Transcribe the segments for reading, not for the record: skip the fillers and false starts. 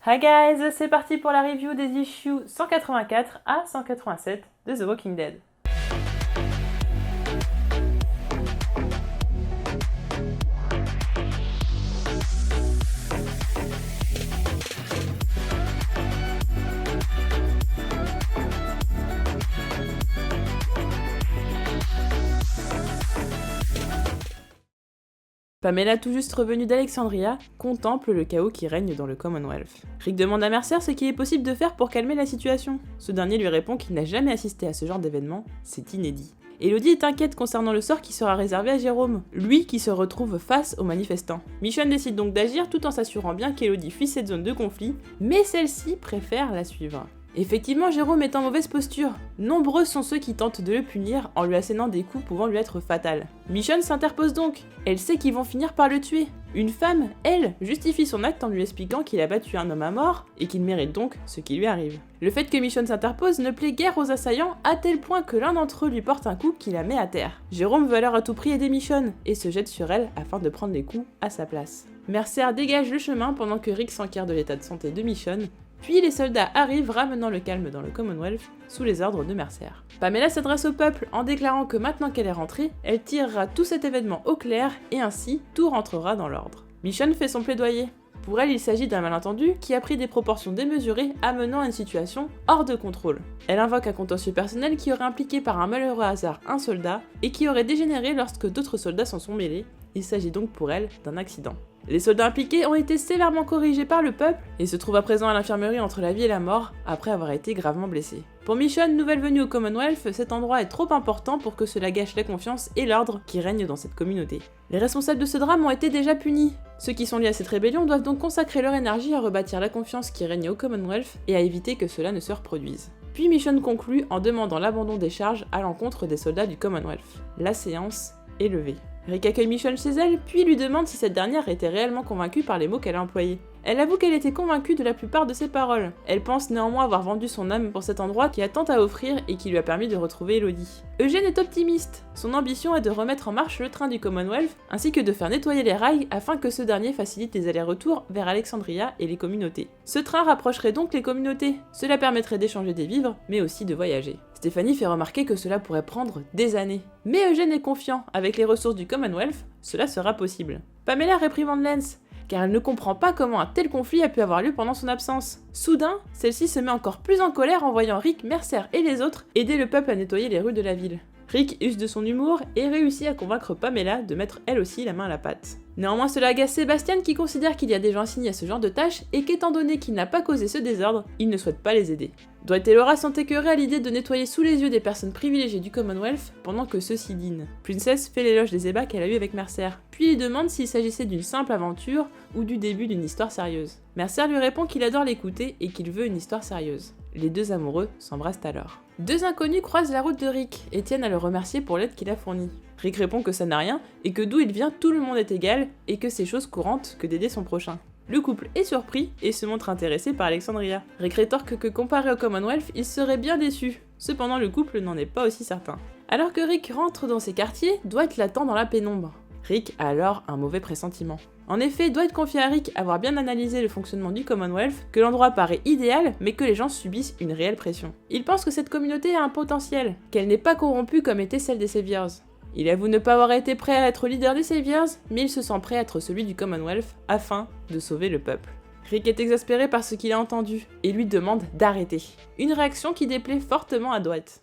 Hi guys, c'est parti pour la review des issues 184 à 187 de The Walking Dead. Pamela, tout juste revenue d'Alexandria, contemple le chaos qui règne dans le Commonwealth. Rick demande à Mercer ce qu'il est possible de faire pour calmer la situation. Ce dernier lui répond qu'il n'a jamais assisté à ce genre d'événement, c'est inédit. Elodie est inquiète concernant le sort qui sera réservé à Jérôme, lui qui se retrouve face aux manifestants. Michonne décide donc d'agir tout en s'assurant bien qu'Elodie fuit cette zone de conflit, mais celle-ci préfère la suivre. Effectivement, Jérôme est en mauvaise posture. Nombreux sont ceux qui tentent de le punir en lui assénant des coups pouvant lui être fatals. Michonne s'interpose donc. Elle sait qu'ils vont finir par le tuer. Une femme, elle, justifie son acte en lui expliquant qu'il a battu un homme à mort et qu'il mérite donc ce qui lui arrive. Le fait que Michonne s'interpose ne plaît guère aux assaillants à tel point que l'un d'entre eux lui porte un coup qui la met à terre. Jérôme veut alors à tout prix aider Michonne et se jette sur elle afin de prendre les coups à sa place. Mercer dégage le chemin pendant que Rick s'enquiert de l'état de santé de Michonne. Puis les soldats arrivent ramenant le calme dans le Commonwealth sous les ordres de Mercer. Pamela s'adresse au peuple en déclarant que maintenant qu'elle est rentrée, elle tirera tout cet événement au clair et ainsi tout rentrera dans l'ordre. Michonne fait son plaidoyer. Pour elle, il s'agit d'un malentendu qui a pris des proportions démesurées amenant à une situation hors de contrôle. Elle invoque un contentieux personnel qui aurait impliqué par un malheureux hasard un soldat et qui aurait dégénéré lorsque d'autres soldats s'en sont mêlés. Il s'agit donc pour elle d'un accident. Les soldats impliqués ont été sévèrement corrigés par le peuple et se trouvent à présent à l'infirmerie entre la vie et la mort après avoir été gravement blessés. Pour Michonne, nouvelle venue au Commonwealth, cet endroit est trop important pour que cela gâche la confiance et l'ordre qui règnent dans cette communauté. Les responsables de ce drame ont été déjà punis. Ceux qui sont liés à cette rébellion doivent donc consacrer leur énergie à rebâtir la confiance qui règne au Commonwealth et à éviter que cela ne se reproduise. Puis Michonne conclut en demandant l'abandon des charges à l'encontre des soldats du Commonwealth. La séance est levée. Rick accueille Michonne chez elle, puis lui demande si cette dernière était réellement convaincue par les mots qu'elle a employés. Elle avoue qu'elle était convaincue de la plupart de ses paroles. Elle pense néanmoins avoir vendu son âme pour cet endroit qui a tant à offrir et qui lui a permis de retrouver Elodie. Eugène est optimiste. Son ambition est de remettre en marche le train du Commonwealth, ainsi que de faire nettoyer les rails afin que ce dernier facilite les allers-retours vers Alexandria et les communautés. Ce train rapprocherait donc les communautés. Cela permettrait d'échanger des vivres, mais aussi de voyager. Stéphanie fait remarquer que cela pourrait prendre des années. Mais Eugène est confiant, avec les ressources du Commonwealth, cela sera possible. Pamela réprimande Lance, car elle ne comprend pas comment un tel conflit a pu avoir lieu pendant son absence. Soudain, celle-ci se met encore plus en colère en voyant Rick, Mercer et les autres aider le peuple à nettoyer les rues de la ville. Rick use de son humour et réussit à convaincre Pamela de mettre elle aussi la main à la pâte. Néanmoins, cela agace Sébastien qui considère qu'il y a des gens assignés à ce genre de tâches et qu'étant donné qu'il n'a pas causé ce désordre, il ne souhaite pas les aider. Dwight et Laura sont écœurés à l'idée de nettoyer sous les yeux des personnes privilégiées du Commonwealth pendant que ceux-ci dînent. Princess fait l'éloge des ébats qu'elle a eu avec Mercer, puis lui demande s'il s'agissait d'une simple aventure ou du début d'une histoire sérieuse. Mercer lui répond qu'il adore l'écouter et qu'il veut une histoire sérieuse. Les deux amoureux s'embrassent alors. Deux inconnus croisent la route de Rick et tiennent à le remercier pour l'aide qu'il a fournie. Rick répond que ça n'a rien et que d'où il vient tout le monde est égal et que c'est chose courante que d'aider son prochain. Le couple est surpris et se montre intéressé par Alexandria. Rick rétorque que comparé au Commonwealth, il serait bien déçu. Cependant, le couple n'en est pas aussi certain. Alors que Rick rentre dans ses quartiers, Dwight l'attend dans la pénombre. Rick a alors un mauvais pressentiment. En effet, Dwight confie à Rick avoir bien analysé le fonctionnement du Commonwealth, que l'endroit paraît idéal, mais que les gens subissent une réelle pression. Il pense que cette communauté a un potentiel, qu'elle n'est pas corrompue comme était celle des Saviors. Il avoue ne pas avoir été prêt à être leader des Saviors, mais il se sent prêt à être celui du Commonwealth afin de sauver le peuple. Rick est exaspéré par ce qu'il a entendu et lui demande d'arrêter. Une réaction qui déplaît fortement à Dwight.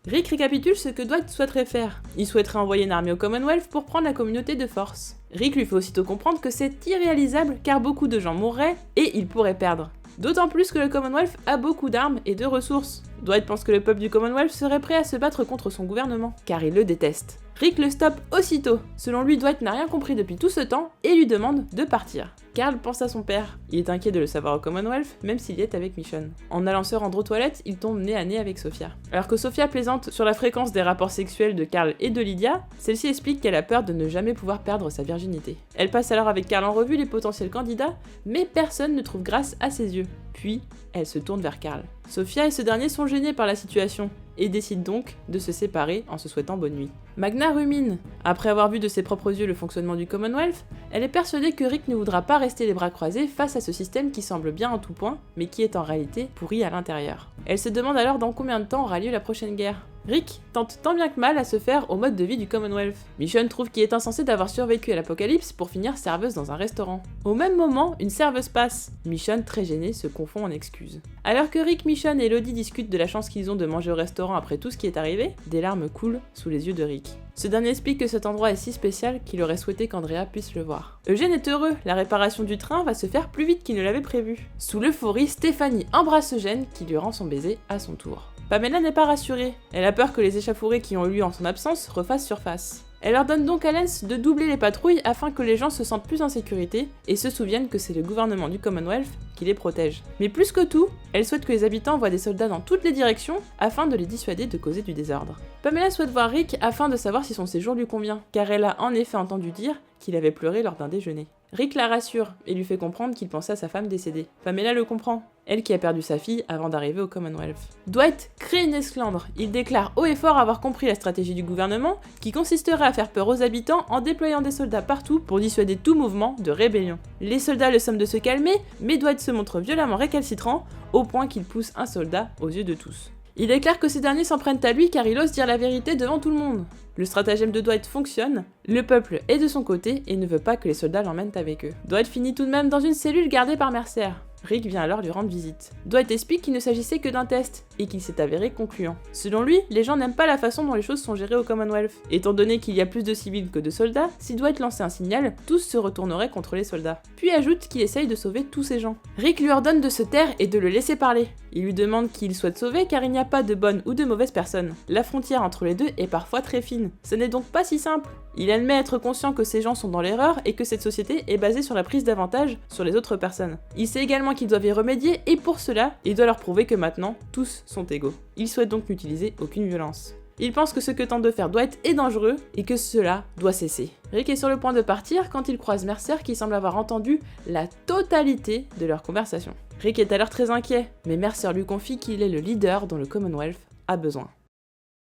Rick récapitule ce que Dwight souhaiterait faire. Il souhaiterait envoyer une armée au Commonwealth pour prendre la communauté de force. Rick lui fait aussitôt comprendre que c'est irréalisable car beaucoup de gens mourraient et il pourrait perdre. D'autant plus que le Commonwealth a beaucoup d'armes et de ressources. Dwight pense que le peuple du Commonwealth serait prêt à se battre contre son gouvernement, car il le déteste. Rick le stoppe aussitôt. Selon lui, Dwight n'a rien compris depuis tout ce temps et lui demande de partir. Carl pense à son père. Il est inquiet de le savoir au Commonwealth, même s'il y est avec Michonne. En allant se rendre aux toilettes, il tombe nez à nez avec Sophia. Alors que Sophia plaisante sur la fréquence des rapports sexuels de Carl et de Lydia, celle-ci explique qu'elle a peur de ne jamais pouvoir perdre sa virginité. Elle passe alors avec Carl en revue les potentiels candidats, mais personne ne trouve grâce à ses yeux. Puis, elle se tourne vers Carl. Sophia et ce dernier sont gênés par la situation, et décident donc de se séparer en se souhaitant bonne nuit. Magna rumine. Après avoir vu de ses propres yeux le fonctionnement du Commonwealth, elle est persuadée que Rick ne voudra pas rester les bras croisés face à ce système qui semble bien en tout point, mais qui est en réalité pourri à l'intérieur. Elle se demande alors dans combien de temps aura lieu la prochaine guerre. Rick tente tant bien que mal à se faire au mode de vie du Commonwealth. Michonne trouve qu'il est insensé d'avoir survécu à l'apocalypse pour finir serveuse dans un restaurant. Au même moment, une serveuse passe. Michonne, très gênée, se confond en excuses. Alors que Rick, Michonne et Elodie discutent de la chance qu'ils ont de manger au restaurant après tout ce qui est arrivé, des larmes coulent sous les yeux de Rick. Ce dernier explique que cet endroit est si spécial qu'il aurait souhaité qu'Andrea puisse le voir. Eugène est heureux, la réparation du train va se faire plus vite qu'il ne l'avait prévu. Sous l'euphorie, Stéphanie embrasse Eugène qui lui rend son baiser à son tour. Pamela n'est pas rassurée, elle a peur que les échauffourées qui ont eu lieu en son absence refassent surface. Elle leur donne donc à Lance de doubler les patrouilles afin que les gens se sentent plus en sécurité et se souviennent que c'est le gouvernement du Commonwealth qui les protège. Mais plus que tout, elle souhaite que les habitants voient des soldats dans toutes les directions afin de les dissuader de causer du désordre. Pamela souhaite voir Rick afin de savoir si son séjour lui convient, car elle a en effet entendu dire qu'il avait pleuré lors d'un déjeuner. Rick la rassure et lui fait comprendre qu'il pensait à sa femme décédée. Pamela le comprend, elle qui a perdu sa fille avant d'arriver au Commonwealth. Dwight crée une esclandre. Il déclare haut et fort avoir compris la stratégie du gouvernement, qui consisterait à faire peur aux habitants en déployant des soldats partout pour dissuader tout mouvement de rébellion. Les soldats le somment de se calmer, mais Dwight se montre violemment récalcitrant, au point qu'il pousse un soldat aux yeux de tous. Il déclare que ces derniers s'en prennent à lui car il ose dire la vérité devant tout le monde. Le stratagème de Dwight fonctionne, le peuple est de son côté et ne veut pas que les soldats l'emmènent avec eux. Dwight finit tout de même dans une cellule gardée par Mercer. Rick vient alors lui rendre visite. Dwight explique qu'il ne s'agissait que d'un test, et qu'il s'est avéré concluant. Selon lui, les gens n'aiment pas la façon dont les choses sont gérées au Commonwealth. Étant donné qu'il y a plus de civils que de soldats, si Dwight lançait un signal, tous se retourneraient contre les soldats. Puis ajoute qu'il essaye de sauver tous ces gens. Rick lui ordonne de se taire et de le laisser parler. Il lui demande qui il souhaite sauver car il n'y a pas de bonnes ou de mauvaises personnes. La frontière entre les deux est parfois très fine. Ce n'est donc pas si simple. Il admet être conscient que ces gens sont dans l'erreur et que cette société est basée sur la prise d'avantage sur les autres personnes. Il sait également qu'ils doivent y remédier et pour cela, il doit leur prouver que maintenant, tous sont égaux. Il souhaite donc n'utiliser aucune violence. Il pense que ce que tente de faire Dwight est dangereux et que cela doit cesser. Rick est sur le point de partir quand il croise Mercer qui semble avoir entendu la totalité de leur conversation. Rick est alors très inquiet, mais Mercer lui confie qu'il est le leader dont le Commonwealth a besoin.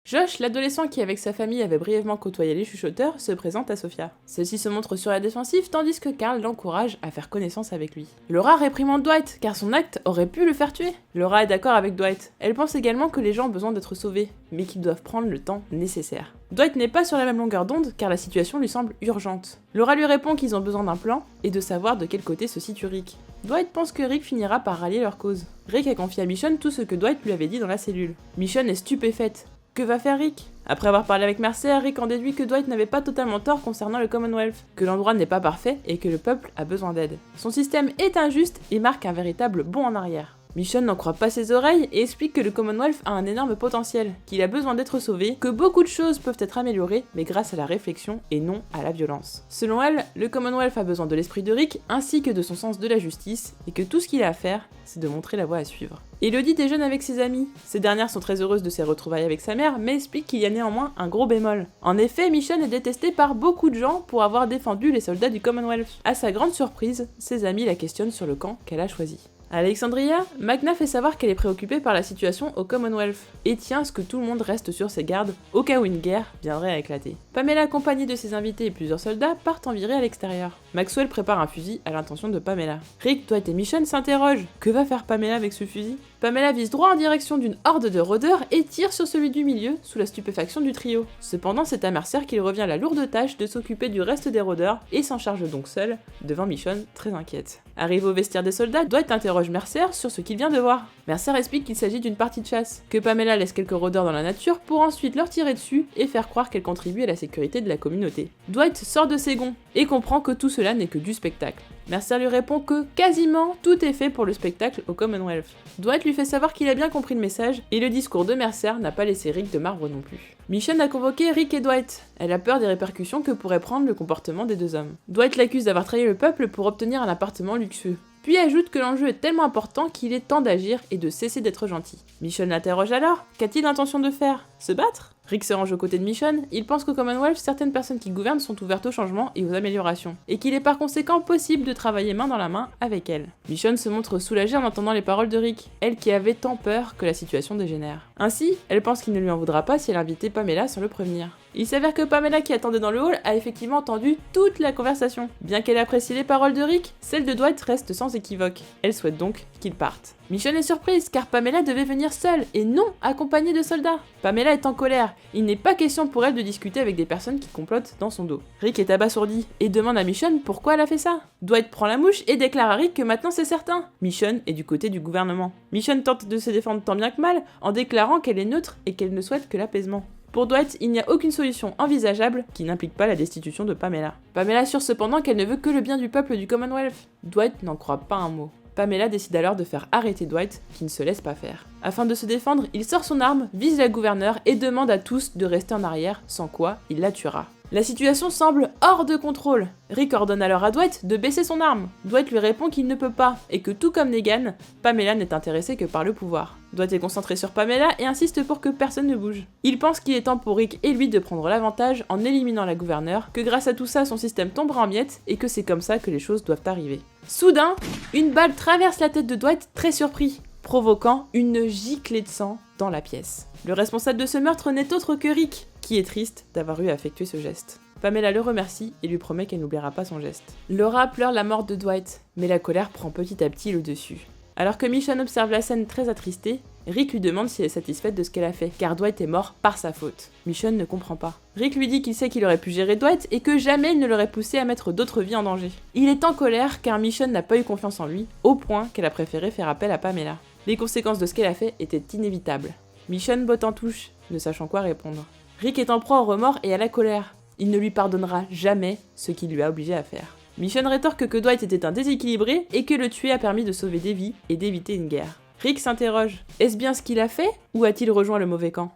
Josh, l'adolescent qui avec sa famille avait brièvement côtoyé les chuchoteurs, se présente à Sophia. Celle-ci se montre sur la défensive tandis que Carl l'encourage à faire connaissance avec lui. Laura réprimande Dwight car son acte aurait pu le faire tuer. Laura est d'accord avec Dwight. Elle pense également que les gens ont besoin d'être sauvés, mais qu'ils doivent prendre le temps nécessaire. Dwight n'est pas sur la même longueur d'onde car la situation lui semble urgente. Laura lui répond qu'ils ont besoin d'un plan et de savoir de quel côté se situe Rick. Dwight pense que Rick finira par rallier leur cause. Rick a confié à Michonne tout ce que Dwight lui avait dit dans la cellule. Michonne est stupéfaite. Que va faire Rick? Après avoir parlé avec Mercer, Rick en déduit que Dwight n'avait pas totalement tort concernant le Commonwealth, que l'endroit n'est pas parfait et que le peuple a besoin d'aide. Son système est injuste et marque un véritable bond en arrière. Michonne n'en croit pas ses oreilles et explique que le Commonwealth a un énorme potentiel, qu'il a besoin d'être sauvé, que beaucoup de choses peuvent être améliorées, mais grâce à la réflexion et non à la violence. Selon elle, le Commonwealth a besoin de l'esprit de Rick ainsi que de son sens de la justice, et que tout ce qu'il a à faire, c'est de montrer la voie à suivre. Elodie déjeune avec ses amies. Ces dernières sont très heureuses de ses retrouvailles avec sa mère, mais expliquent qu'il y a néanmoins un gros bémol. En effet, Michonne est détestée par beaucoup de gens pour avoir défendu les soldats du Commonwealth. À sa grande surprise, ses amis la questionnent sur le camp qu'elle a choisi. À Alexandria, Magna fait savoir qu'elle est préoccupée par la situation au Commonwealth et tient à ce que tout le monde reste sur ses gardes au cas où une guerre viendrait à éclater. Pamela, accompagnée de ses invités et plusieurs soldats, partent en virée à l'extérieur. Maxwell prépare un fusil à l'intention de Pamela. Rick, Dwight et Michonne s'interrogent. Que va faire Pamela avec ce fusil? Pamela vise droit en direction d'une horde de rôdeurs et tire sur celui du milieu sous la stupéfaction du trio. Cependant, c'est à Mercer qu'il revient la lourde tâche de s'occuper du reste des rôdeurs et s'en charge donc seul, devant Michonne très inquiète. Arrivé au vestiaire des soldats, Dwight interroge Mercer sur ce qu'il vient de voir. Mercer explique qu'il s'agit d'une partie de chasse, que Pamela laisse quelques rôdeurs dans la nature pour ensuite leur tirer dessus et faire croire qu'elle contribue à la sécurité de la communauté. Dwight sort de ses gonds et comprend que tout cela n'est que du spectacle. Mercer lui répond que quasiment tout est fait pour le spectacle au Commonwealth. Dwight lui fait savoir qu'il a bien compris le message et le discours de Mercer n'a pas laissé Rick de marbre non plus. Michonne a convoqué Rick et Dwight. Elle a peur des répercussions que pourrait prendre le comportement des deux hommes. Dwight l'accuse d'avoir trahi le peuple pour obtenir un appartement luxueux. Puis ajoute que l'enjeu est tellement important qu'il est temps d'agir et de cesser d'être gentil. Michonne l'interroge alors. Qu'a-t-il l'intention de faire? Se battre? Rick se range aux côtés de Michonne. Il pense qu'au Commonwealth, certaines personnes qui gouvernent sont ouvertes au changement et aux améliorations, et qu'il est par conséquent possible de travailler main dans la main avec elle. Michonne se montre soulagée en entendant les paroles de Rick, elle qui avait tant peur que la situation dégénère. Ainsi, elle pense qu'il ne lui en voudra pas si elle invitait Pamela sans le prévenir. Il s'avère que Pamela, qui attendait dans le hall, a effectivement entendu toute la conversation. Bien qu'elle apprécie les paroles de Rick, celle de Dwight reste sans équivoque. Elle souhaite donc qu'il parte. Michonne est surprise car Pamela devait venir seule et non accompagnée de soldats. Pamela est en colère. Il n'est pas question pour elle de discuter avec des personnes qui complotent dans son dos. Rick est abasourdi et demande à Michonne pourquoi elle a fait ça. Dwight prend la mouche et déclare à Rick que maintenant c'est certain. Michonne est du côté du gouvernement. Michonne tente de se défendre tant bien que mal en déclarant qu'elle est neutre et qu'elle ne souhaite que l'apaisement. Pour Dwight, il n'y a aucune solution envisageable qui n'implique pas la destitution de Pamela. Pamela assure cependant qu'elle ne veut que le bien du peuple du Commonwealth. Dwight n'en croit pas un mot. Pamela décide alors de faire arrêter Dwight, qui ne se laisse pas faire. Afin de se défendre, il sort son arme, vise la gouverneure et demande à tous de rester en arrière, sans quoi il la tuera. La situation semble hors de contrôle. Rick ordonne alors à Dwight de baisser son arme. Dwight lui répond qu'il ne peut pas, et que tout comme Negan, Pamela n'est intéressée que par le pouvoir. Dwight est concentré sur Pamela et insiste pour que personne ne bouge. Il pense qu'il est temps pour Rick et lui de prendre l'avantage en éliminant la gouverneure, que grâce à tout ça son système tombera en miettes et que c'est comme ça que les choses doivent arriver. Soudain, une balle traverse la tête de Dwight très surpris, provoquant une giclée de sang dans la pièce. Le responsable de ce meurtre n'est autre que Rick, qui est triste d'avoir eu à effectuer ce geste. Pamela le remercie et lui promet qu'elle n'oubliera pas son geste. Laura pleure la mort de Dwight, mais la colère prend petit à petit le dessus. Alors que Michonne observe la scène très attristée, Rick lui demande si elle est satisfaite de ce qu'elle a fait, car Dwight est mort par sa faute. Michonne ne comprend pas. Rick lui dit qu'il sait qu'il aurait pu gérer Dwight et que jamais il ne l'aurait poussé à mettre d'autres vies en danger. Il est en colère car Michonne n'a pas eu confiance en lui, au point qu'elle a préféré faire appel à Pamela. Les conséquences de ce qu'elle a fait étaient inévitables. Michonne botte en touche, ne sachant quoi répondre. Rick est en proie au remords et à la colère. Il ne lui pardonnera jamais ce qu'il lui a obligé à faire. Michonne rétorque que Dwight était un déséquilibré et que le tuer a permis de sauver des vies et d'éviter une guerre. Rick s'interroge. Est-ce bien ce qu'il a fait ou a-t-il rejoint le mauvais camp ?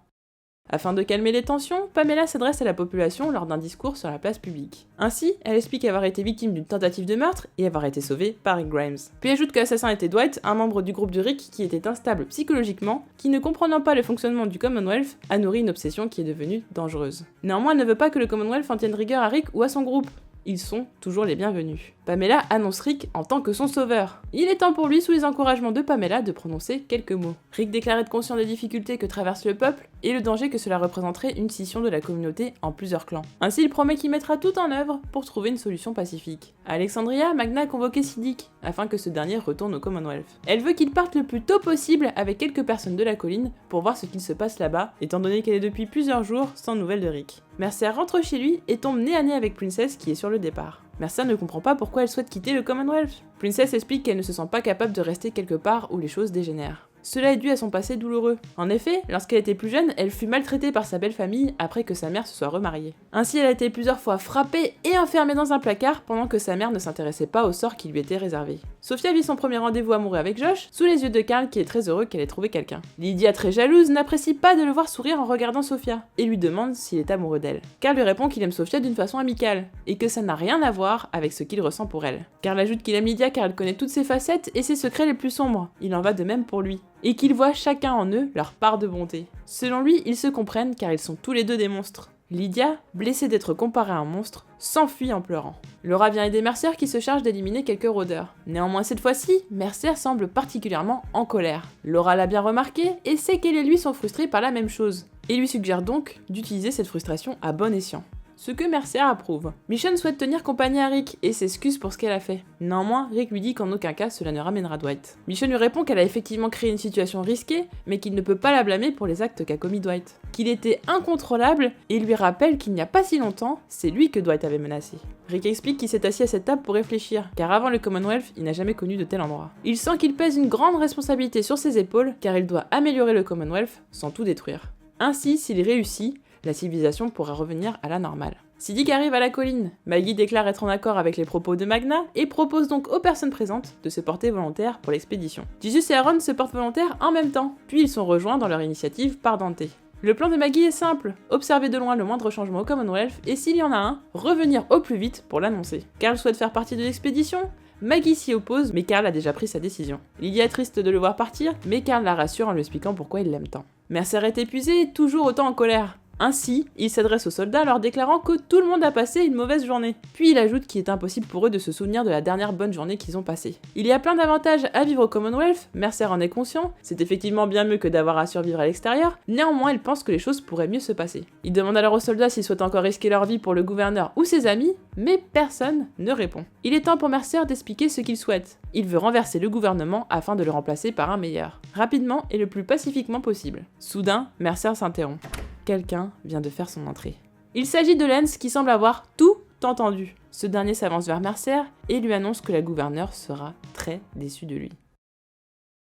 Afin de calmer les tensions, Pamela s'adresse à la population lors d'un discours sur la place publique. Ainsi, elle explique avoir été victime d'une tentative de meurtre et avoir été sauvée par Rick Grimes. Puis ajoute que l'assassin était Dwight, un membre du groupe de Rick qui était instable psychologiquement, qui ne comprenant pas le fonctionnement du Commonwealth, a nourri une obsession qui est devenue dangereuse. Néanmoins, elle ne veut pas que le Commonwealth en tienne rigueur à Rick ou à son groupe. Ils sont toujours les bienvenus. Pamela annonce Rick en tant que son sauveur. Il est temps pour lui, sous les encouragements de Pamela, de prononcer quelques mots. Rick déclare être conscient des difficultés que traverse le peuple et le danger que cela représenterait une scission de la communauté en plusieurs clans. Ainsi, il promet qu'il mettra tout en œuvre pour trouver une solution pacifique. À Alexandria, Magna a convoqué Siddiq afin que ce dernier retourne au Commonwealth. Elle veut qu'il parte le plus tôt possible avec quelques personnes de la colline pour voir ce qu'il se passe là-bas, étant donné qu'elle est depuis plusieurs jours sans nouvelles de Rick. Mercer rentre chez lui et tombe nez à nez avec Princess qui est sur le départ. Mercer ne comprend pas pourquoi elle souhaite quitter le Commonwealth. Princess explique qu'elle ne se sent pas capable de rester quelque part où les choses dégénèrent. Cela est dû à son passé douloureux. En effet, lorsqu'elle était plus jeune, elle fut maltraitée par sa belle famille après que sa mère se soit remariée. Ainsi, elle a été plusieurs fois frappée et enfermée dans un placard pendant que sa mère ne s'intéressait pas au sort qui lui était réservé. Sophia vit son premier rendez-vous amoureux avec Josh sous les yeux de Carl qui est très heureux qu'elle ait trouvé quelqu'un. Lydia, très jalouse, n'apprécie pas de le voir sourire en regardant Sophia et lui demande s'il est amoureux d'elle. Carl lui répond qu'il aime Sophia d'une façon amicale et que ça n'a rien à voir avec ce qu'il ressent pour elle. Carl ajoute qu'il aime Lydia car elle connaît toutes ses facettes et ses secrets les plus sombres. Il en va de même pour lui. Et qu'ils voient chacun en eux leur part de bonté. Selon lui, ils se comprennent car ils sont tous les deux des monstres. Lydia, blessée d'être comparée à un monstre, s'enfuit en pleurant. Laura vient aider Mercer qui se charge d'éliminer quelques rôdeurs. Néanmoins cette fois-ci, Mercer semble particulièrement en colère. Laura l'a bien remarqué et sait qu'elle et lui sont frustrés par la même chose, et lui suggère donc d'utiliser cette frustration à bon escient. Ce que Mercer approuve. Michonne souhaite tenir compagnie à Rick et s'excuse pour ce qu'elle a fait. Néanmoins, Rick lui dit qu'en aucun cas cela ne ramènera Dwight. Michonne lui répond qu'elle a effectivement créé une situation risquée, mais qu'il ne peut pas la blâmer pour les actes qu'a commis Dwight. Qu'il était incontrôlable et lui rappelle qu'il n'y a pas si longtemps, c'est lui que Dwight avait menacé. Rick explique qu'il s'est assis à cette table pour réfléchir, car avant le Commonwealth, il n'a jamais connu de tel endroit. Il sent qu'il pèse une grande responsabilité sur ses épaules, car il doit améliorer le Commonwealth sans tout détruire. Ainsi, s'il réussit, la civilisation pourra revenir à la normale. Siddiq arrive à la colline. Maggie déclare être en accord avec les propos de Magna et propose donc aux personnes présentes de se porter volontaires pour l'expédition. Jesus et Aaron se portent volontaires en même temps, puis ils sont rejoints dans leur initiative par Dante. Le plan de Maggie est simple, observer de loin le moindre changement au Commonwealth et s'il y en a un, revenir au plus vite pour l'annoncer. Carl souhaite faire partie de l'expédition. Maggie s'y oppose, mais Carl a déjà pris sa décision. Lydia est triste de le voir partir, mais Carl la rassure en lui expliquant pourquoi il l'aime tant. Mercer est épuisé, toujours autant en colère. Ainsi, il s'adresse aux soldats leur déclarant que tout le monde a passé une mauvaise journée. Puis il ajoute qu'il est impossible pour eux de se souvenir de la dernière bonne journée qu'ils ont passée. Il y a plein d'avantages à vivre au Commonwealth, Mercer en est conscient, c'est effectivement bien mieux que d'avoir à survivre à l'extérieur, néanmoins il pense que les choses pourraient mieux se passer. Il demande alors aux soldats s'ils souhaitent encore risquer leur vie pour le gouverneur ou ses amis, mais personne ne répond. Il est temps pour Mercer d'expliquer ce qu'il souhaite. Il veut renverser le gouvernement afin de le remplacer par un meilleur, rapidement et le plus pacifiquement possible. Soudain, Mercer s'interrompt. Quelqu'un vient de faire son entrée. Il s'agit de Lance qui semble avoir tout entendu. Ce dernier s'avance vers Mercer et lui annonce que la gouverneure sera très déçue de lui.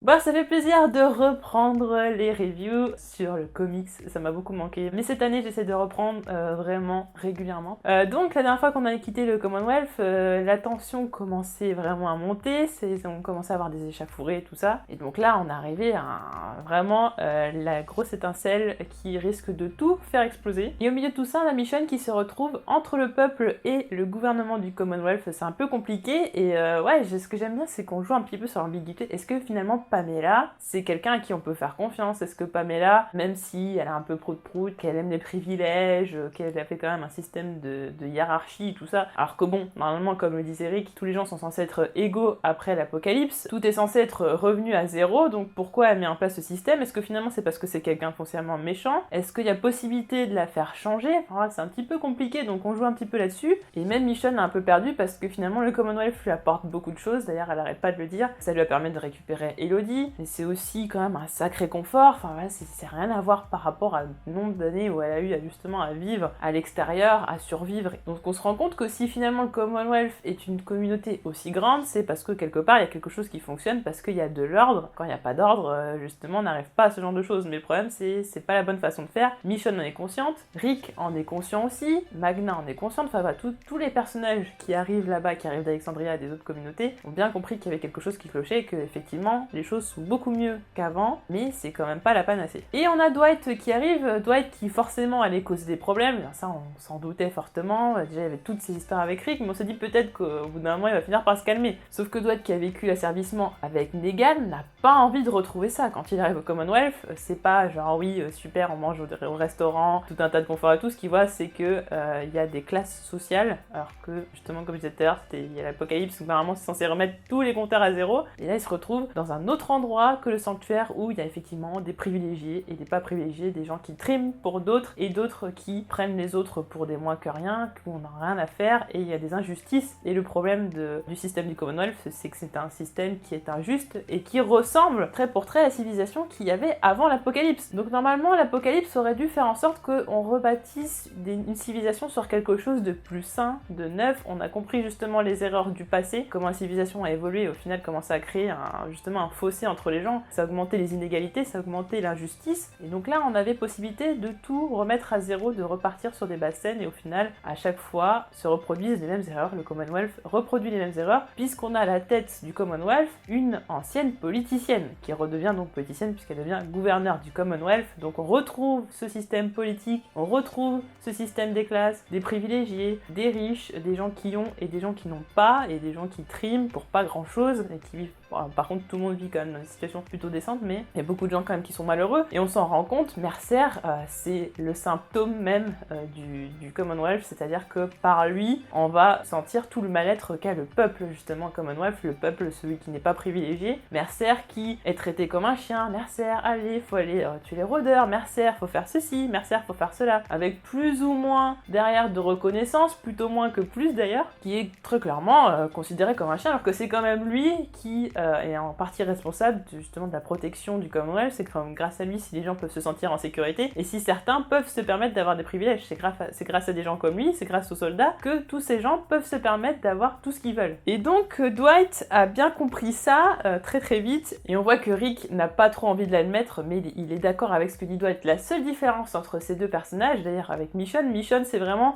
Bah, ça fait plaisir de reprendre les reviews sur le comics, ça m'a beaucoup manqué. Mais cette année, j'essaie de reprendre vraiment régulièrement. Donc, la dernière fois qu'on a quitté le Commonwealth, la tension commençait vraiment à monter, on commençait à avoir des échauffourées et tout ça. Et donc là, on est arrivé à vraiment la grosse étincelle qui risque de tout faire exploser. Et au milieu de tout ça, on a Michonne qui se retrouve entre le peuple et le gouvernement du Commonwealth. C'est un peu compliqué et ouais, ce que j'aime bien, c'est qu'on joue un petit peu sur l'ambiguïté. Est-ce que finalement, Pamela, c'est quelqu'un à qui on peut faire confiance? Est-ce que Pamela, même si elle a un peu prout-prout, qu'elle aime les privilèges, qu'elle a fait quand même un système de hiérarchie, tout ça, alors que bon, normalement, comme le disait Rick, tous les gens sont censés être égaux après l'apocalypse, tout est censé être revenu à zéro, donc pourquoi elle met en place ce système? Est-ce que finalement c'est parce que c'est quelqu'un foncièrement méchant? Est-ce qu'il y a possibilité de la faire changer? Enfin, c'est un petit peu compliqué, donc on joue un petit peu là-dessus, et même Michonne est un peu perdue parce que finalement le Commonwealth lui apporte beaucoup de choses, d'ailleurs elle arrête pas de le dire, ça lui permet de récupérer Elodie, mais c'est aussi quand même un sacré confort, enfin voilà, c'est rien à voir par rapport à le nombre d'années où elle a eu justement à vivre à l'extérieur, à survivre. Donc on se rend compte que si finalement le Commonwealth est une communauté aussi grande, c'est parce que quelque part il y a quelque chose qui fonctionne, parce qu'il y a de l'ordre. Quand il n'y a pas d'ordre, justement on n'arrive pas à ce genre de choses, mais le problème c'est pas la bonne façon de faire. Michonne en est consciente, Rick en est conscient aussi, Magna en est consciente, enfin voilà, tous les personnages qui arrivent là-bas, qui arrivent d'Alexandria et des autres communautés, ont bien compris qu'il y avait quelque chose qui clochait et que effectivement les choses sont beaucoup mieux qu'avant, mais c'est quand même pas la panacée. Et on a Dwight qui arrive, Dwight qui forcément allait causer des problèmes, ça on s'en doutait fortement, déjà il y avait toutes ces histoires avec Rick, mais on s'est dit peut-être qu'au bout d'un moment il va finir par se calmer. Sauf que Dwight qui a vécu l'asservissement avec Negan n'a pas envie de retrouver ça. Quand il arrive au Commonwealth, c'est pas genre oui super on mange au restaurant, tout un tas de confort et tout, ce qu'il voit c'est que il y a des classes sociales, alors que justement comme je disais tout à l'heure, il y a l'apocalypse où apparemment c'est censé remettre tous les compteurs à zéro, et là il se retrouve dans un autre endroit que le sanctuaire où il y a effectivement des privilégiés et des pas privilégiés, des gens qui triment pour d'autres et d'autres qui prennent les autres pour des moins que rien, qu'on n'a rien à faire, et il y a des injustices. Et le problème du système du Commonwealth, c'est que c'est un système qui est injuste et qui ressemble trait pour trait à la civilisation qu'il y avait avant l'apocalypse. Donc normalement l'apocalypse aurait dû faire en sorte qu'on rebâtisse une civilisation sur quelque chose de plus sain, de neuf. On a compris justement les erreurs du passé, comment la civilisation a évolué et au final comment ça a créé justement un fossé entre les gens, ça a augmenté les inégalités, ça a augmenté l'injustice, et donc là on avait possibilité de tout remettre à zéro, de repartir sur des basses scènes, et au final à chaque fois se reproduisent les mêmes erreurs, le Commonwealth reproduit les mêmes erreurs, puisqu'on a à la tête du Commonwealth une ancienne politicienne, qui redevient donc politicienne puisqu'elle devient gouverneure du Commonwealth, donc on retrouve ce système politique, on retrouve ce système des classes, des privilégiés, des riches, des gens qui ont et des gens qui n'ont pas, et des gens qui triment pour pas grand chose, et qui vivent. Par contre, tout le monde vit quand même dans des situations plutôt décentes, mais il y a beaucoup de gens quand même qui sont malheureux, et on s'en rend compte, Mercer, c'est le symptôme même du Commonwealth, c'est-à-dire que par lui, on va sentir tout le mal-être qu'a le peuple, justement, Commonwealth, le peuple, celui qui n'est pas privilégié, Mercer qui est traité comme un chien, Mercer, allez, faut aller tuer les rôdeurs, Mercer, faut faire ceci, Mercer, faut faire cela, avec plus ou moins derrière de reconnaissance, plutôt moins que plus d'ailleurs, qui est très clairement considéré comme un chien, alors que c'est quand même lui qui est en partie responsable justement de la protection du Commonwealth, c'est que grâce à lui, si les gens peuvent se sentir en sécurité, et si certains peuvent se permettre d'avoir des privilèges, c'est grâce à des gens comme lui, c'est grâce aux soldats, que tous ces gens peuvent se permettre d'avoir tout ce qu'ils veulent. Et donc Dwight a bien compris ça très très vite, et on voit que Rick n'a pas trop envie de l'admettre, mais il est d'accord avec ce que dit Dwight. La seule différence entre ces deux personnages, d'ailleurs avec Michonne,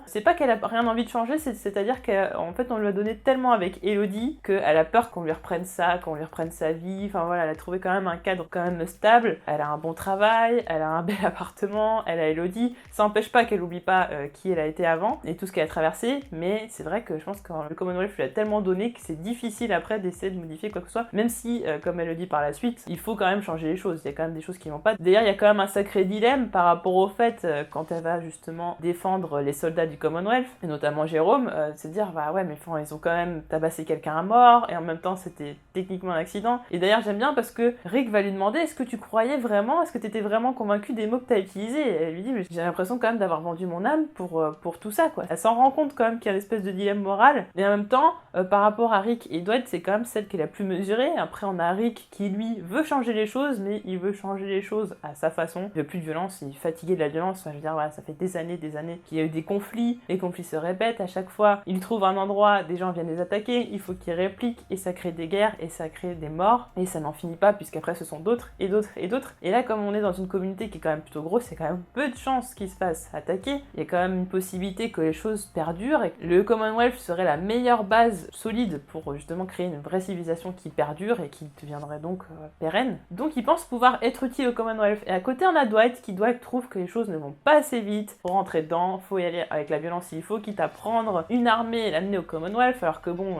c'est pas qu'elle a rien envie de changer, c'est-à-dire qu'en fait on lui a donné tellement avec Elodie qu'elle a peur qu'on lui reprenne ça, qu'on lui reprenne sa vie, enfin voilà, elle a trouvé quand même un cadre quand même stable, elle a un bon travail, elle a un bel appartement, elle a Elodie, ça n'empêche pas qu'elle oublie pas qui elle a été avant et tout ce qu'elle a traversé, mais c'est vrai que je pense que le Commonwealth lui a tellement donné que c'est difficile après d'essayer de modifier quoi que ce soit, même si, comme elle le dit par la suite, il faut quand même changer les choses, il y a quand même des choses qui vont pas. D'ailleurs, il y a quand même un sacré dilemme par rapport au fait, quand elle va justement défendre les soldats du Commonwealth, et notamment Jérôme, c'est de dire, bah ouais, mais enfin, ils ont quand même tabassé quelqu'un à mort, et en même temps, c'était techniquement un accident. Et d'ailleurs, j'aime bien parce que Rick va lui demander, est-ce que tu croyais vraiment, est-ce que t'étais vraiment convaincu des mots que t'as utilisés? Et elle lui dit, mais j'ai l'impression quand même d'avoir vendu mon âme pour tout ça, quoi. Elle s'en rend compte quand même qu'il y a une espèce de dilemme moral, mais en même temps, par rapport à Rick et Dwight, c'est quand même celle qui est la plus mesurée. Après, on a Rick qui, lui, veut changer les choses, mais il veut changer les choses à sa façon. Il veut plus de violence, il est fatigué de la violence. Enfin, je veux dire, voilà, ça fait des années qu'il y a eu des conflits. Les conflits se répètent à chaque fois. Il trouve un endroit, des gens viennent les attaquer, il faut qu'ils répliquent, et ça crée des guerres, et ça crée des morts, et ça n'en finit pas, puisqu'après, ce sont d'autres, et d'autres, et d'autres. Et là, comme on est dans une communauté qui est quand même plutôt grosse, il y a quand même peu de chances qu'ils se fassent attaquer. Il y a quand même une possibilité que les choses perdurent, et que le Commonwealth serait la meilleure base solide pour justement créer une vraie civilisation qui perdure et qui deviendrait donc pérenne. Donc il pense pouvoir être utile au Commonwealth. Et à côté on a Dwight qui trouve que les choses ne vont pas assez vite pour rentrer dedans, faut y aller avec la violence s'il faut, quitte à prendre une armée et l'amener au Commonwealth, alors que bon,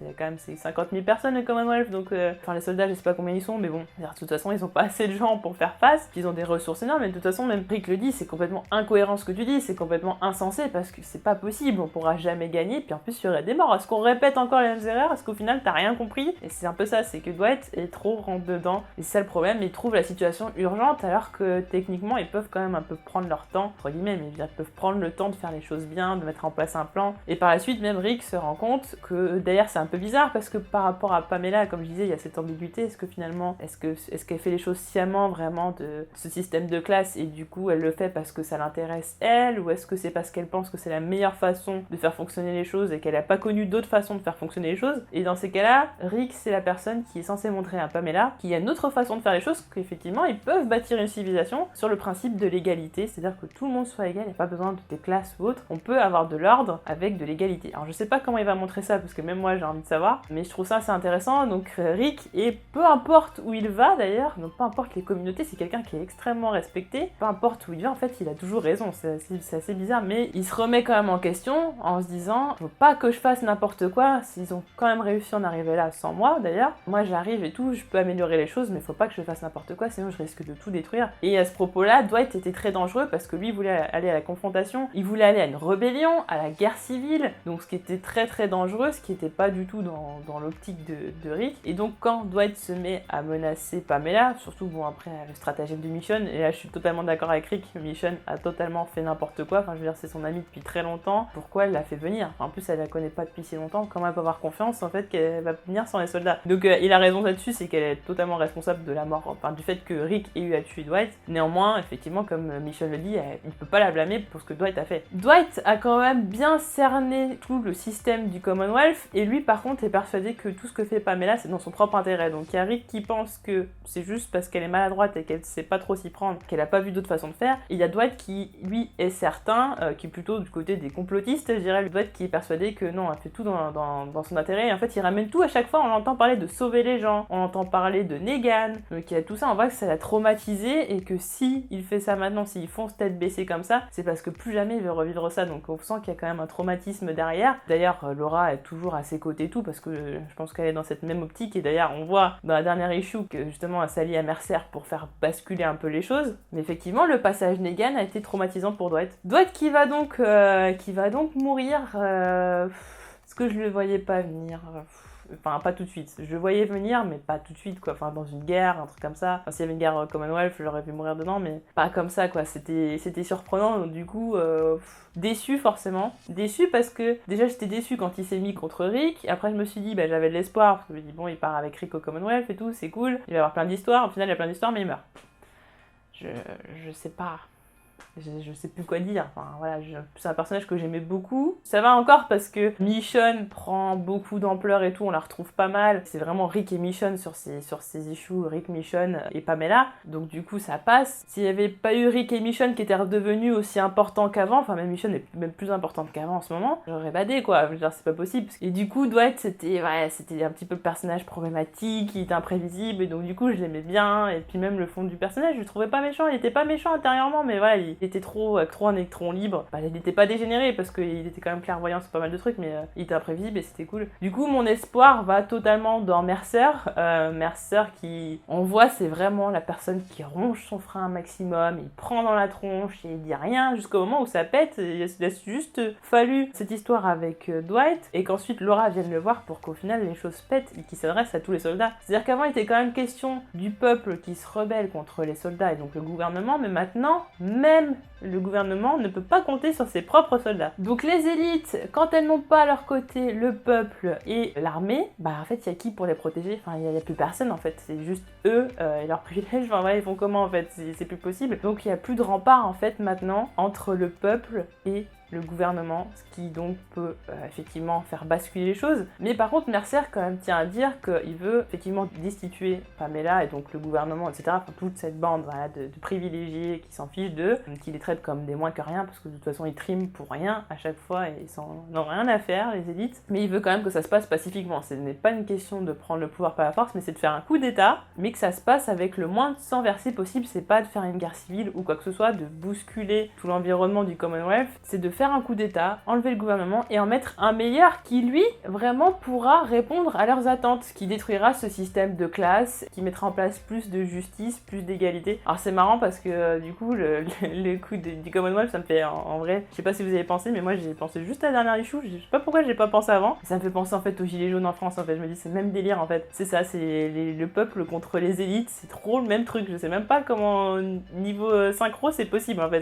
il y a quand même ces 50 000 personnes au Commonwealth, donc enfin les soldats je sais pas combien ils sont, mais bon, de toute façon ils ont pas assez de gens pour faire face, ils ont des ressources énormes, mais de toute façon même Rick le dit, c'est complètement incohérent ce que tu dis, c'est complètement insensé parce que c'est pas possible, on pourra jamais gagner, puis en plus il y aurait des morts. Est-ce qu'on répète encore les mêmes erreurs? Est-ce qu'au final t'as rien compris? Et c'est un peu ça, c'est que Dwight est trop rentre dedans, et c'est ça le problème, il trouve la situation urgente alors que techniquement ils peuvent quand même un peu prendre leur temps, entre guillemets, mais ils peuvent prendre le temps de faire les choses bien, de mettre en place un plan, et par la suite même Rick se rend compte que d'ailleurs c'est un peu bizarre parce que par rapport à Pamela, comme je disais, il y a cette ambiguïté, est-ce que finalement, est-ce qu'elle fait les choses sciemment vraiment de ce système de classe et du coup elle le fait parce que ça l'intéresse elle, ou est-ce que c'est parce qu'elle pense que c'est la meilleure façon de faire fonctionner les choses et qu'elle n'a pas connu d'autres façons de faire fonctionner les choses? Et dans ces cas-là, Rick c'est la personne qui est censée montrer à Pamela qu'il y a une autre façon de faire les choses, qu'effectivement ils peuvent bâtir une civilisation sur le principe de l'égalité, c'est-à-dire que tout le monde soit égal, il n'y a pas besoin de tes classes ou autres, on peut avoir de l'ordre avec de l'égalité. Alors je sais pas comment il va montrer ça parce que même moi j'ai envie de savoir, mais je trouve ça assez intéressant. Donc Rick, et peu importe où il va d'ailleurs, donc peu importe les communautés, c'est quelqu'un qui est extrêmement respecté, peu importe où il va en fait il a toujours raison, c'est assez bizarre, mais il se remet quand même en question en se disant faut pas que je fasse n'importe quoi, s'ils ont quand même réussi à en arriver là sans moi d'ailleurs, moi j'arrive et tout, je peux améliorer les choses mais faut pas que je fasse n'importe quoi sinon je risque de tout détruire. Et à ce propos là, Dwight était très dangereux parce que lui il voulait aller à la confrontation, il voulait aller à une rébellion, à la guerre civile, donc ce qui était très très dangereux, ce qui était pas du tout dans l'optique de Rick. Et donc quand Dwight se met à menacer Pamela, surtout bon après le stratagème de Michonne, et là je suis totalement d'accord avec Rick, Michonne a totalement fait n'importe quoi, enfin je veux dire c'est son amie depuis très longtemps, pourquoi elle l'a fait venir? Enfin, en plus elle la connaît pas depuis si longtemps, comment elle peut avoir confiance en fait qu'elle va venir sans les soldats? Donc il a raison là-dessus, c'est qu'elle est totalement responsable de la mort, enfin du fait que Rick ait eu à tuer Dwight. Néanmoins, effectivement comme Michonne le dit, il peut pas la blâmer pour ce que Dwight a fait. Dwight a quand même bien cerné tout le système du Commonwealth, et lui par contre est persuadé que tout ce que fait Pamela c'est dans son propre intérêt. Donc il y a Rick qui pense que c'est juste parce qu'elle est maladroite et qu'elle sait pas trop s'y prendre, qu'elle a pas vu d'autres façons de faire, et il y a Dwight qui lui est certain, qui est plutôt du côté des complotistes, je dirais, Dwight qui est persuadé que non, elle fait tout dans son intérêt, et en fait il ramène tout à chaque fois, on entend parler de sauver les gens, on entend parler de Negan, donc il y a tout ça, on voit que ça l'a traumatisé, et que si il fait ça maintenant, s'il fonce tête baissée comme ça, c'est parce que plus jamais il veut revivre ça, donc on sent qu'il y a quand même un traumatisme derrière. D'ailleurs Laura est toujours à ses côtés tout, parce que je pense qu'elle est dans cette même optique, et d'ailleurs on voit dans la dernière issue que justement elle s'allie à Mercer pour faire basculer un peu les choses, mais effectivement le passage Negan a été traumatisant pour Dwight. Dwight qui va donc mourir, est-ce que je le voyais pas venir? Enfin, pas tout de suite. Je le voyais venir, mais pas tout de suite, quoi. Enfin, dans une guerre, un truc comme ça. Enfin, s'il y avait une guerre Commonwealth, je l'aurais vu mourir dedans, mais pas comme ça, quoi. C'était surprenant, donc du coup, déçu, forcément. Déçu parce que, déjà, j'étais déçu quand il s'est mis contre Rick. Après, je me suis dit, bah, j'avais de l'espoir, parce que je me dis, bon, il part avec Rick au Commonwealth et tout, c'est cool. Il va y avoir plein d'histoires. Au final, il y a plein d'histoires, mais il meurt. Je sais pas. je sais plus quoi dire. Enfin voilà, c'est un personnage que j'aimais beaucoup. Ça va encore parce que Michonne prend beaucoup d'ampleur et tout, on la retrouve pas mal. C'est vraiment Rick et Michonne sur ces issues, Rick, Michonne et Pamela. Donc du coup ça passe. S'il y avait pas eu Rick et Michonne qui étaient redevenus aussi importants qu'avant, enfin même Michonne est même plus importante qu'avant en ce moment, j'aurais badé quoi. Je veux dire, c'est pas possible. Et du coup Dwight c'était un petit peu le personnage problématique, il était imprévisible et donc du coup je l'aimais bien. Et puis même le fond du personnage, je le trouvais pas méchant. Il était pas méchant intérieurement, mais voilà, il était trop un électron libre. Bah, il était pas dégénéré parce qu'il était quand même clairvoyant sur pas mal de trucs, mais il était imprévisible et c'était cool. Du coup, mon espoir va totalement dans Mercer. Mercer qui, on voit, c'est vraiment la personne qui ronge son frein un maximum, il prend dans la tronche et il dit rien jusqu'au moment où ça pète. Il a juste fallu cette histoire avec Dwight et qu'ensuite Laura vienne le voir pour qu'au final les choses pètent et qu'il s'adresse à tous les soldats. C'est-à-dire qu'avant, il était quand même question du peuple qui se rebelle contre les soldats et donc le gouvernement, mais maintenant, même le gouvernement ne peut pas compter sur ses propres soldats. Donc les élites, quand elles n'ont pas à leur côté le peuple et l'armée, bah en fait il y a qui pour les protéger? Enfin il y a plus personne en fait, c'est juste eux et leurs privilèges, enfin voilà, ils font comment en fait, c'est plus possible. Donc il y a plus de rempart en fait maintenant entre le peuple et le gouvernement, ce qui donc peut effectivement faire basculer les choses. Mais par contre, Mercer quand même tient à dire qu'il veut effectivement destituer Pamela et donc le gouvernement, etc. Enfin, toute cette bande voilà, de privilégiés qui s'en fichent d'eux, qui les traitent comme des moins que rien, parce que de toute façon ils triment pour rien à chaque fois et ils n'ont rien à faire, les élites. Mais il veut quand même que ça se passe pacifiquement. Ce n'est pas une question de prendre le pouvoir par la force, mais c'est de faire un coup d'état, mais que ça se passe avec le moins de sang versé possible. C'est pas de faire une guerre civile ou quoi que ce soit, de bousculer tout l'environnement du Commonwealth, c'est de faire un coup d'état, enlever le gouvernement et en mettre un meilleur qui lui vraiment pourra répondre à leurs attentes, qui détruira ce système de classe, qui mettra en place plus de justice, plus d'égalité. Alors c'est marrant parce que du coup le coup du Commonwealth ça me fait en vrai, je sais pas si vous avez pensé mais moi j'ai pensé juste à la dernière issue, je sais pas pourquoi j'ai pas pensé avant, ça me fait penser en fait aux gilets jaunes en France en fait, je me dis c'est le même délire en fait, c'est ça, c'est le peuple contre les élites, c'est trop le même truc, je sais même pas comment niveau synchro c'est possible en fait,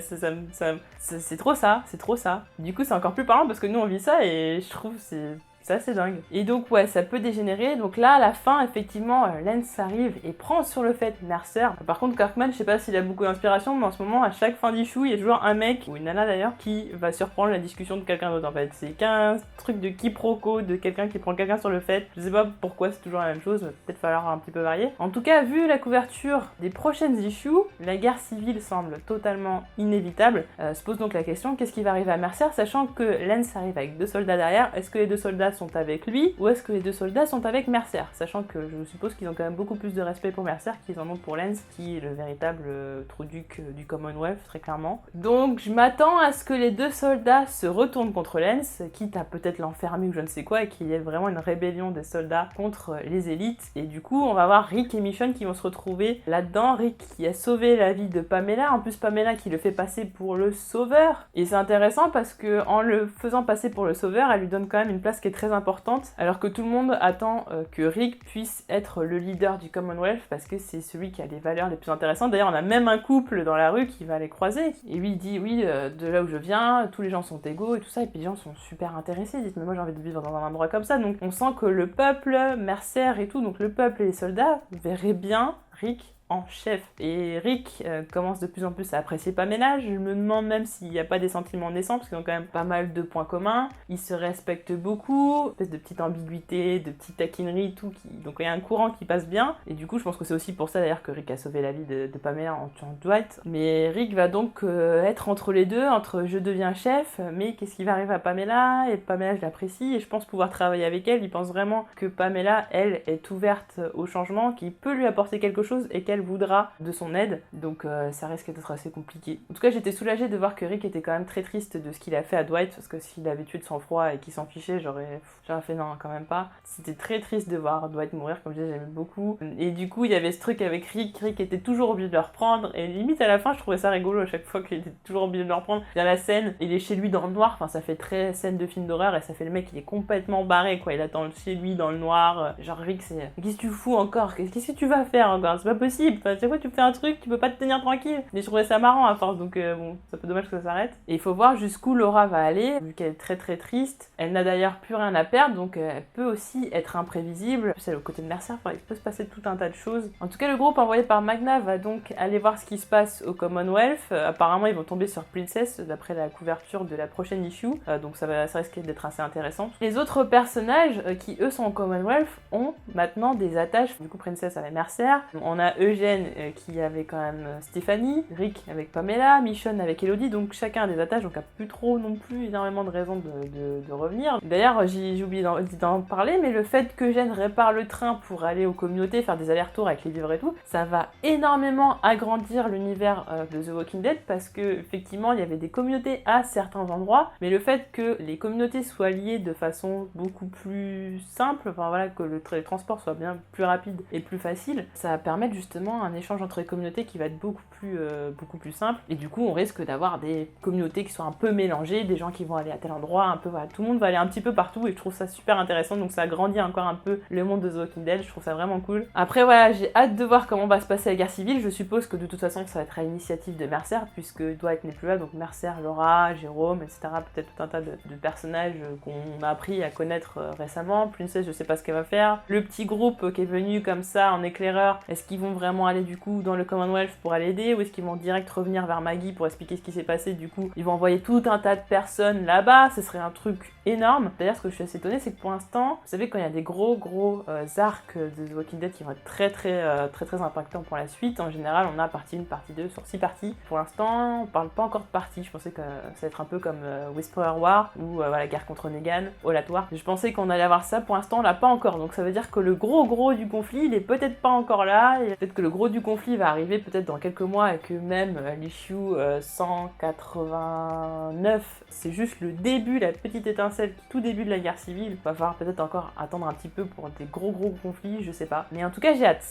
c'est trop ça, c'est trop ça. Du coup, c'est encore plus parlant parce que nous on vit ça et je trouve c'est assez dingue. Et donc ouais, ça peut dégénérer. Donc là, à la fin, effectivement, Lance arrive et prend sur le fait Mercer. Par contre, Kirkman, je sais pas s'il a beaucoup d'inspiration, mais en ce moment, à chaque fin d'issue, il y a toujours un mec, ou une nana d'ailleurs, qui va surprendre la discussion de quelqu'un d'autre en fait. C'est qu'un truc de quiproquo, de quelqu'un qui prend quelqu'un sur le fait. Je sais pas pourquoi c'est toujours la même chose, peut-être falloir un petit peu varier. En tout cas, vu la couverture des prochaines issues, la guerre civile semble totalement inévitable. Se pose donc la question, qu'est-ce qui va arriver à Mercer, sachant que Lance arrive avec 2 soldats derrière. Est-ce que les 2 soldats sont avec lui ou est-ce que les 2 soldats sont avec Mercer, sachant que je suppose qu'ils ont quand même beaucoup plus de respect pour Mercer qu'ils en ont pour Lance, qui est le véritable trou-duc du Commonwealth, très clairement. Donc je m'attends à ce que les 2 soldats se retournent contre Lance, quitte à peut-être l'enfermer ou je ne sais quoi, et qu'il y ait vraiment une rébellion des soldats contre les élites. Et du coup on va voir Rick et Michonne qui vont se retrouver là-dedans. Rick qui a sauvé la vie de Pamela, en plus Pamela qui le fait passer pour le sauveur, et c'est intéressant parce que en le faisant passer pour le sauveur, elle lui donne quand même une place qui est très importante, alors que tout le monde attend que Rick puisse être le leader du Commonwealth parce que c'est celui qui a les valeurs les plus intéressantes. D'ailleurs, on a même un couple dans la rue qui va les croiser, et lui il dit oui, de là où je viens, tous les gens sont égaux et tout ça, et puis les gens sont super intéressés, ils disent mais moi j'ai envie de vivre dans un endroit comme ça. Donc on sent que le peuple, Mercer et tout, donc le peuple et les soldats verraient bien Rick en chef. Et Rick commence de plus en plus à apprécier Pamela. Je me demande même s'il n'y a pas des sentiments naissants, parce qu'ils ont quand même pas mal de points communs. Ils se respectent beaucoup, espèce de petite ambiguïté, de petite taquinerie, tout. Donc il y a un courant qui passe bien. Et du coup, je pense que c'est aussi pour ça d'ailleurs que Rick a sauvé la vie de Pamela en tuant Dwight. Mais Rick va donc être entre les deux, entre je deviens chef, mais qu'est-ce qui va arriver à Pamela? Et Pamela, je l'apprécie et je pense pouvoir travailler avec elle. Il pense vraiment que Pamela, elle, est ouverte au changement, qui peut lui apporter quelque chose et qu'elle voudra de son aide, donc ça risque d'être assez compliqué. En tout cas, j'étais soulagée de voir que Rick était quand même très triste de ce qu'il a fait à Dwight, parce que s'il avait tué de sang-froid et qu'il s'en fichait, j'aurais fait non, quand même pas. C'était très triste de voir Dwight mourir, comme je disais, j'aimais beaucoup. Et du coup, il y avait ce truc avec Rick était toujours obligé de le reprendre, et limite à la fin, je trouvais ça rigolo à chaque fois qu'il était toujours obligé de le reprendre. Dans la scène, il est chez lui dans le noir, enfin ça fait très scène de film d'horreur, et ça fait le mec, il est complètement barré, quoi, il attend chez lui dans le noir. Genre Rick, c'est qu'est-ce que tu fous encore? Qu'est-ce que tu vas faire encore? C'est pas possible. possible. Enfin, chaque fois tu fais un truc, tu peux pas te tenir tranquille. Mais je trouvais ça marrant à force, donc bon, c'est un peu dommage que ça s'arrête. Et il faut voir jusqu'où Laura va aller, vu qu'elle est très très triste. Elle n'a d'ailleurs plus rien à perdre, donc elle peut aussi être imprévisible. En plus, elle est aux côtés de Mercer, il peut se passer tout un tas de choses. En tout cas, le groupe envoyé par Magna va donc aller voir ce qui se passe au Commonwealth. Apparemment, ils vont tomber sur Princess, d'après la couverture de la prochaine issue, donc ça risque d'être assez intéressant. Les autres personnages qui, eux, sont au Commonwealth ont maintenant des attaches. Du coup, Princess avec Mercer. On a Eugène qui avait quand même Stéphanie, Rick avec Pamela, Michonne avec Elodie, donc chacun a des attaches, donc a plus trop non plus énormément de raisons de revenir. D'ailleurs, j'ai oublié d'en parler, mais le fait qu'Eugène répare le train pour aller aux communautés, faire des allers-retours avec les vivres et tout, ça va énormément agrandir l'univers de The Walking Dead, parce que effectivement il y avait des communautés à certains endroits, mais le fait que les communautés soient liées de façon beaucoup plus simple, enfin voilà, que le transport soit bien plus rapide et plus facile, ça va permettre justement un échange entre les communautés qui va être beaucoup plus simple, et du coup on risque d'avoir des communautés qui sont un peu mélangées, des gens qui vont aller à tel endroit, un peu voilà, tout le monde va aller un petit peu partout, et je trouve ça super intéressant, donc ça agrandit encore un peu le monde de The Walking Dead, je trouve ça vraiment cool. Après voilà, j'ai hâte de voir comment va se passer la guerre civile, je suppose que de toute façon ça va être à l'initiative de Mercer, puisque Dwight n'est plus là, donc Mercer, Laura, Jérôme, etc., peut-être tout un tas de personnages qu'on a appris à connaître récemment. Princess, je sais pas ce qu'elle va faire. Le petit groupe qui est venu comme ça en éclaireur, est-ce qu'ils vont vraiment aller du coup dans le Commonwealth pour aller aider, ou est-ce qu'ils vont direct revenir vers Maggie pour expliquer ce qui s'est passé? Du coup, ils vont envoyer tout un tas de personnes là-bas, ce serait un truc énorme. D'ailleurs, ce que je suis assez étonnée, c'est que pour l'instant, vous savez, quand il y a des gros arcs de The Walking Dead qui vont être très impactants pour la suite, en général, on a partie 1, partie 2 sur 6 parties. Pour l'instant, on parle pas encore de partie. Je pensais que ça va être un peu comme Whisperer War ou la guerre contre Negan, All Out War. Je pensais qu'on allait avoir ça. Pour l'instant, on l'a pas encore. Donc ça veut dire que le gros du conflit, il est peut-être pas encore là. Et peut-être que le gros du conflit va arriver peut-être dans quelques mois, et que même l'issue 189, c'est juste le début, la petite étincelle, tout début de la guerre civile. Il va falloir peut-être encore attendre un petit peu pour des gros conflits, je sais pas. Mais en tout cas, j'ai hâte.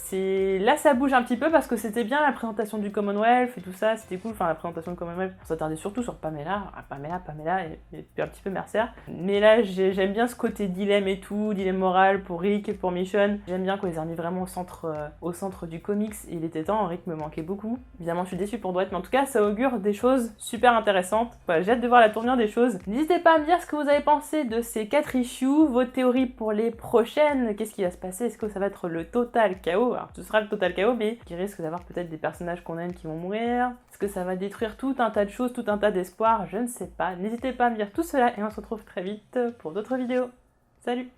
Là, ça bouge un petit peu parce que c'était bien la présentation du Commonwealth et tout ça, c'était cool. Enfin, la présentation du Commonwealth, on s'attardait surtout sur Pamela et puis un petit peu Mercer. Mais là, j'aime bien ce côté dilemme et tout, dilemme moral pour Rick et pour Michonne. J'aime bien qu'on les a mis vraiment au centre du comics. Il était temps, Rick me manquait beaucoup. Évidemment, je suis déçue pour Dwight, mais en tout cas, ça augure des choses super intéressantes. Voilà, j'ai hâte de voir la tournure des choses. N'hésitez pas à me dire ce que vous avez pensé de ces 4 issues, vos théories pour les prochaines, qu'est-ce qui va se passer, est-ce que ça va être le total chaos? Alors, ce sera le total chaos, mais qui risque d'avoir peut-être des personnages qu'on aime qui vont mourir. Est-ce que ça va détruire tout un tas de choses, tout un tas d'espoir? Je ne sais pas. N'hésitez pas à me dire tout cela, et on se retrouve très vite pour d'autres vidéos. Salut!